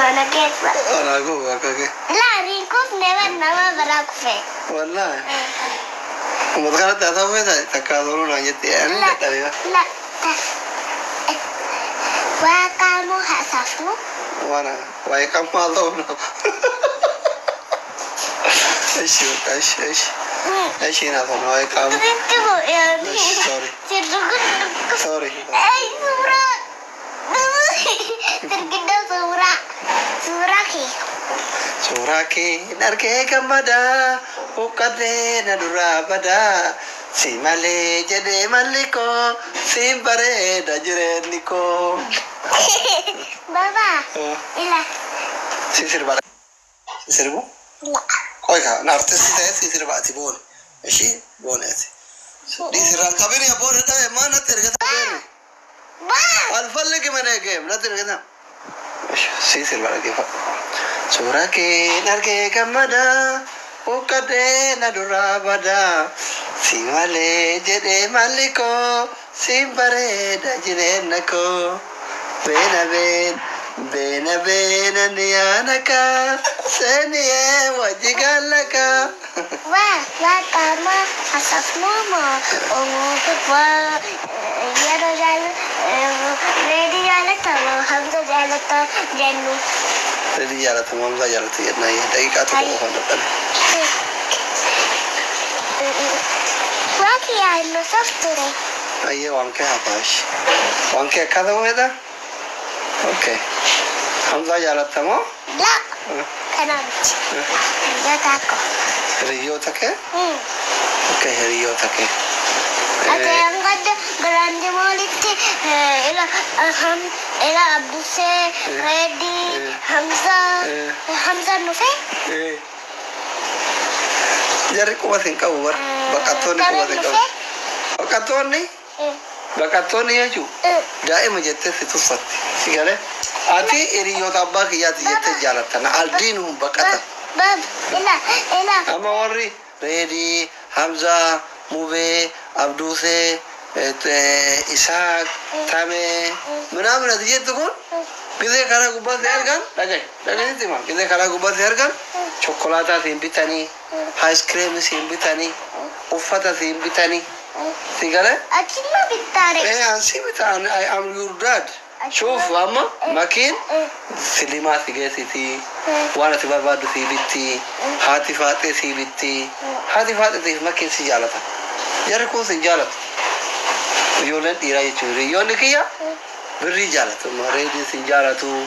أنا كيف أنا أقول كذا لا ريكوف نبى براك فيه والله ومدخلة تسوي تكاثرون عن جدي يعني لا تقريبا لا وكانوا حسفنوا وانا ويكم ما ضونا ايش هنا ضونا ويكم سوري أي صورة سوراكي نركي كمدا وكدنا درا بدا سيمالي جدي مالكو سيمبري دجرنيكو بابا إلا سيسير بقى سيسير بو لا كويس نارتسي ده سيسير بقى تبون ماشي بون أتي دي سيران كبير يا بون هذا ما نترك كبير الفلك من الجيم نترك ماشي سيسير بقى كيف سوراكي نركي كمدا وكدنا درا بدا سيمالي جدي مالكو سيمبري دجرنكو بين نيانكا سنيه وجيغالك وكما حسفنا ما يا رجال ريدي جالت حمزة جالت جنو ريدي جالت حمزة جالت جنو دقيقة تقول واكي يا المسافر أيه وانك هباش وانك كذا وهذا أوكي حمزة جالت تمام لا كنانت يا تاكو ريو تكه أوكي ريو تكه أتيان قد grande molite إلى عبدوسة ريدي حمزة نوفي جاري كواسين كوبر بكاتوني كواسين كوبر بكاتوني بكاتوني يا جو دائما جت في تصت سيجاره أتي إريو تابك يا تجت جالتنا الدينهم بكاتا باب إلا أما وري ريدي حمزة موبي عبدوسة إسحاق تامي منامنا تجت تكون كذا كارا غوبا سيرغان لكن تيما كذا كارا غوبا سيرغان شوكولاته سيمبيتاني آيس كريم سيمبيتاني أوفاتا سيمبيتاني سيجاره أكيد بيتاري إيه أنسي بيتاني I am your dad شوف أما ماكين سليمة سيجاتي وانا تبار بادو سيبتي هاتي فاتي سيبتي هاتي فاتي ماكين سيجالتا ياركو سيجالت يولن إيراي توري يوني كيا بري جالتو مريدي سيجالتو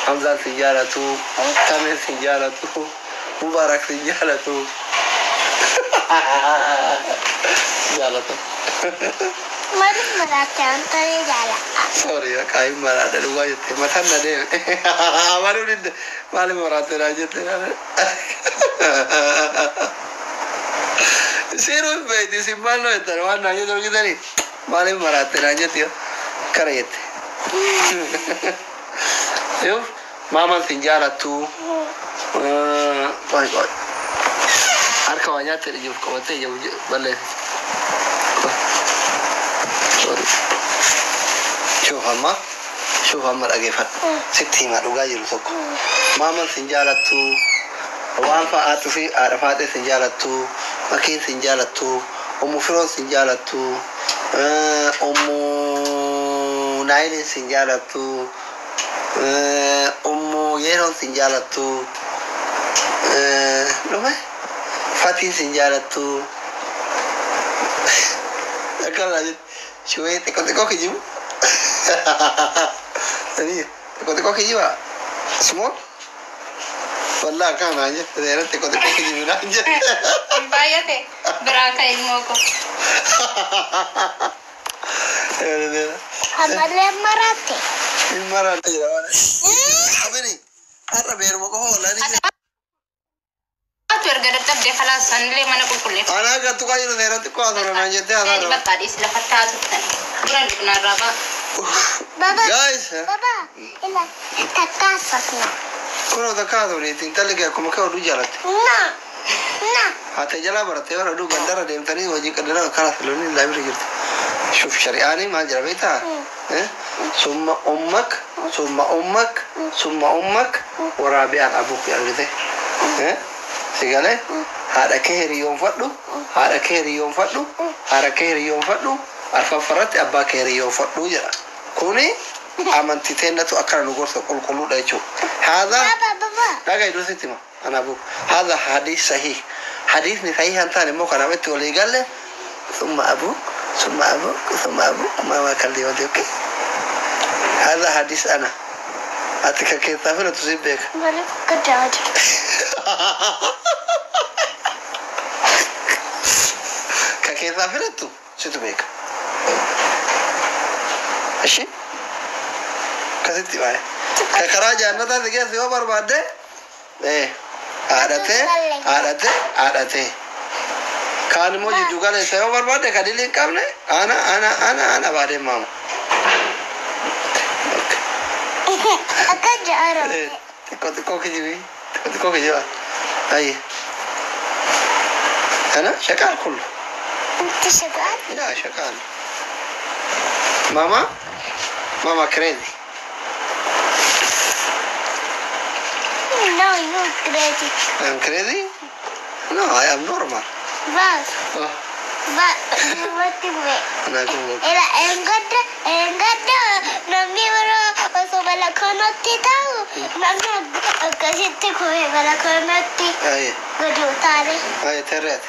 حمزة سيجالتو تامر سيجالتو مبارك سيجالتو جالتو مرات أنتري جالا sorry ya kayu marah ada dua itu matan ada baru ini malam marah terakhir siru bayi di simpan lo itu warna itu kita nih malam marah terakhir tuh karet yuk mama sinjara tuh baik baik arkawanya terjun kawatnya jauh balik sorry شوف هم الأجيفات ستي ما رجاي يلصق ماما سنجالتو وان فات في عرفات سنجالتو مكين سنجالتو أم فرون سنجالتو أم نايل سنجالتو أم يرون سنجالتو لما فاتين سنجالتو أكل لازم شوية تكو كجيم ini teko-teko ke jiwa semua wallah kan aja ternyata teko-teko ke jiwa aja bayar deh berapa ilmu aku Hamale marate marate jalan apa nih ada biar mau kau lari tuh harga tetap deh kalau sandal mana kulit anak gak tuh kayu ternyata kau ada orang aja saya dapat tadi sila kata tuh bukan benar apa Baba guys Baba ila takasasna kono takaso nih tinggal lagi aku mau kau dulu jalan nah hati jalan berarti orang dulu bandara dem tadi wajib kendaraan kalah seluni library gitu شوف شرياني ما جربتها ثم أمك ثم أمك ثم أمك ورابعا أبوك أرغته سيقاله هذا كهري يوم فضلو هذا كهري يوم فضلو هذا كهري يوم فضلو الففرت أبا كهري يوم فضلو جرا كوني أمانتي تنتو أكرا نقول تقول كلو دايشو هذا لا قايدو ستما أنا أبوك هذا حديث صحيح حديث صحيح أنت لما كنا بتقولي قال ثم أبوك ثم أبوك ثم أبوك ما كان لي وديك هذا حديث أنا أتك كيف تفعل تصيب بك مرة كجاج كيف تفعل تو تصيب بك أشي كسيتي معي كراجع أنا تاذي كيف يوم بربادة إيه عادته كان موجود جوكالي سيوم بربادة كديلين كامنة أنا بعدين ماما أكجارة تكو كجيبي تكو كجيبا أي أنا شكال كله أنت شغال لا شكال ماما كريدي No, you crazy. I'm crazy? No, I am normal. Vas, Oh, what do you mean? أنا أقول Era engada, nami wala osobala konoti tau, nami kasite kuwe bala konoti. أي Gadu tare, تريت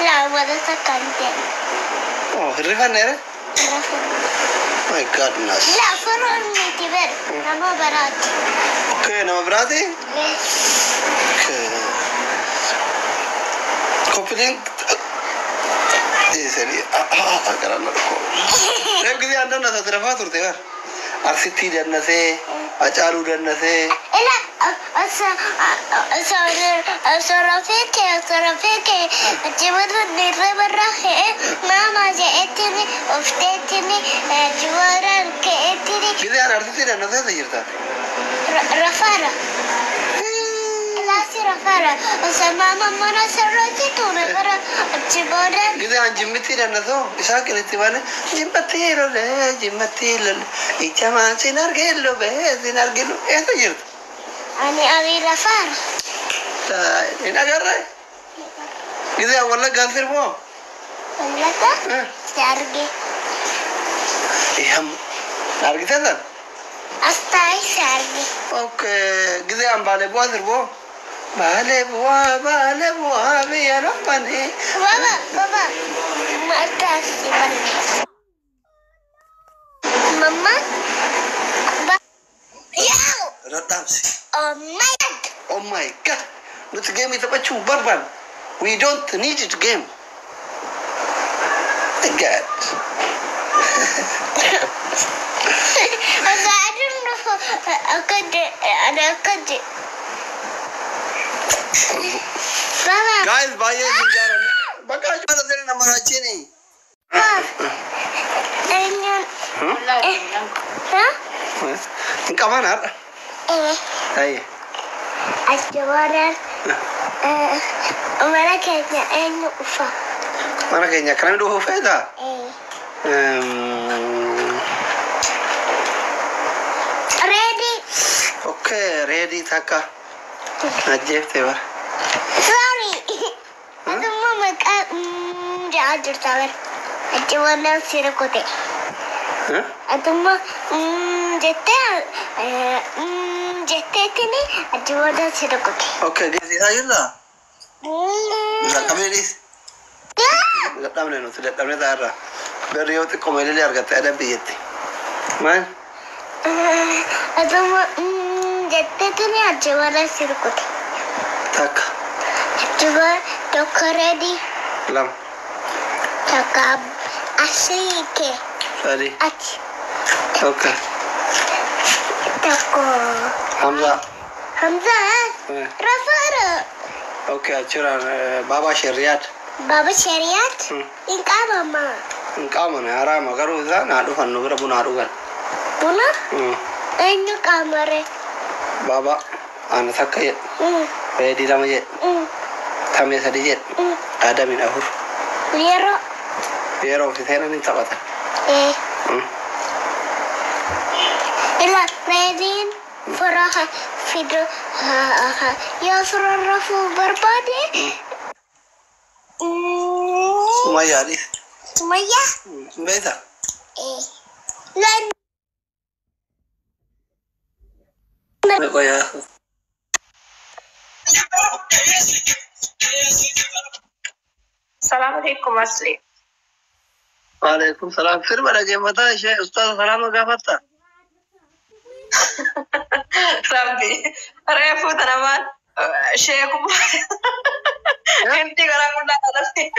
la wala sakante. Oh, الريفان نيرة My goodness La foro mi tiber, namo barat. Okay, nama berarti Kopling seri karena kok saya gitu anda nasa terfatur teh kan arsiti dan nase acaru dan nase Ela sorafeke jiwara nire barahe mama je etini oftetini jiwara ke etini gitu kan arsiti dan nase terjirta rafara Ela si rafara mama mana sarati tu ne bara jiwara gitu kan jimmiti dan nase bisa kelihatan mana jimmati lo icama sinar gelo itu jirta ani abi rafara ini agarra gitu ya wala gantir mo Lata sarge iham nargi tatan astai sarge oke gitu ya bale buatir bo bale buah biar apa nih Baba, mata si Mama, Yow! Radam sih Oh my God! Nuts game itu apa barban we don't need it game my God I don't know. I could. Baba, guys bayar sejarah bagaj mana dari nama sini Engkau mana? Hai. Ajaran. Mana kayaknya ufa. Mana kayaknya kalian dua feda? Ready? Oke, ready taka. Najib teba. Sorry. Aduh mama jajur sabar. Ajaran sirakote. Aduh mama jette ini ajaran sirakote. Oke, gizi aja lah. Bisa kami ni. Tidak tahu ni, tidak tahu ni tak ada. Beri waktu komedi liar kata ada bijet. Man? Aduh mama jette ini ajaran sirakote. Tak. Ajaran dokter ready. Lam. Cakap asli ke? Sorry. Aci. Oke. Tako. Hamzah. Hamzah. Rafara. Oke, acuran Baba Syariat. Baba Syariat. Ingka mama. Engkau mana? Haram. Kalau kita nak duhan, nugra pun harugan. Puna? Ini kamare. Baba, anak sakit. Di dalam jet. Kami sedikit. Ada min ahur. Liero. Biar kita ni tak patah. Ila ready for فيديو يصرف بربادي سمية دي سمية بيتا ايه لا يا السلام عليكم أصلي. وعليكم السلام. फिर बड़ा जे बता शे उस्ताद सलाम का पता ربي ريفو تنامان شيخ انتي كلام كلها تلسي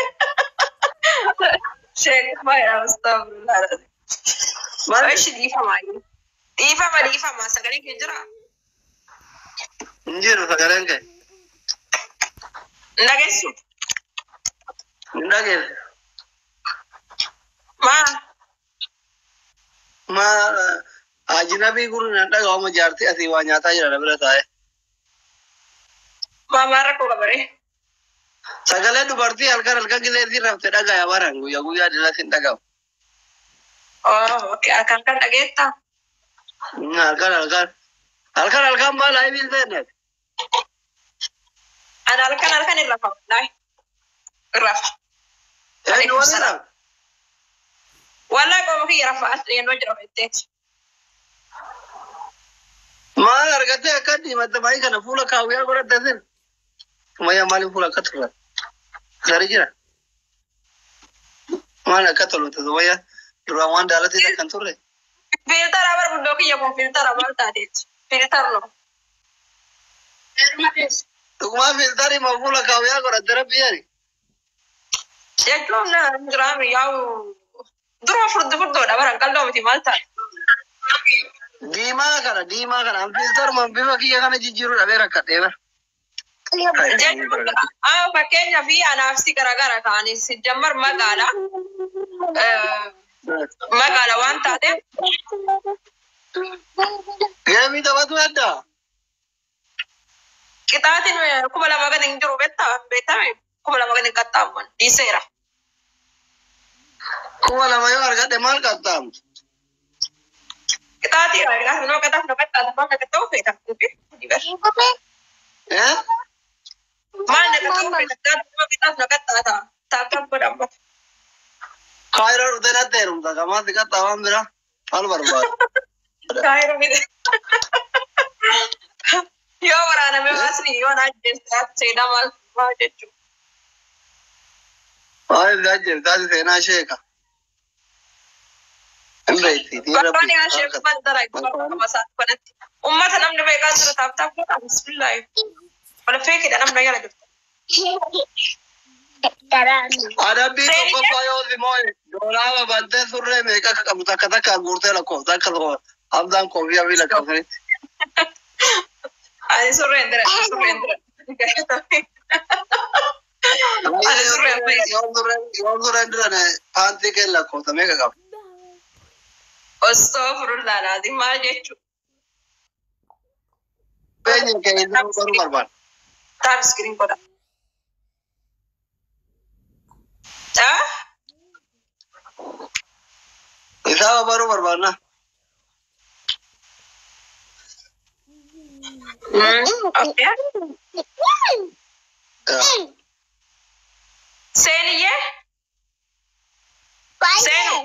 شيخ ما يا استغفر الله ما ايش دي فما سكرين كجرا انجيرو سكرين के نغيسو नगे ما अजनबी गुरु नंदा गांव में जाते ऐसी वहाँ जाता ही रहता है मारा को खबरे सगले दुबर्ती हल्का हल्का की देर रफ्ते डगा या बारंगु या गुया जिला सिंधा गाँव ओके akan kan ageta हल्का हल्का माल आई मिलते हैं ana alkan الرفع لا الرفع عليكم السلام والله قوم هي رفعت لي نوجر ويتك ما أرجعت أكادي ما تبعي كنا فولا كاويا قرأت دزين ما يا مالي فولا كتر خارجنا ما أنا كتر تزويا روان دارتي ده كنتوري filter abar bundoki ya filter abar tadi filter lo तो कुमार फिल्टरी मफूला काव्या को रद्दर बियारी ya klona grami yau duro furdo da baran kallo miti malta दीमा करा हम फिल्टर में भी बाकी ये खाने जिज्जू रहे रखा देवर fakkeenya fi anaafsi garagara kaani si jammar magaala waan taate गेमी तो बात में डा qixaatiin kuma lama gad hin jiru beektame kuma lama gad hin qaxxaamuran dhiiseera Kumar मैं यार कहते माल करता हूँ qixaatii no qaxxaata maal naqaxxoo feeta हैं maal naqaxxoo feeta qixaaf naqaxxaata taakkan godhamma खायरा उधर आते हैं रुम्ता कमाल दिखाता हूँ मेरा हाल बर्बाद kaayiro miti yoo waraaname waasni yoo naajjeessaat seenaa maal jechuu आये गाजर गाजर सेना शेखा Embrace Barbaani ashee mandara masaa kanatti ummata namni beekaa jira taaptaaf godha bismillah wala feekidha namni yala jirtu ada bi ko fayo limoy dolaba bante surre me ka kata gurte la ko takko amdan ko via vila ka fere ay surrendra yo surrendra ne panti ke la ko tame ka astaghfirullah alazim maal jechu penye ke idu baru barban tap screen koda isa baru barban na okay seniye senu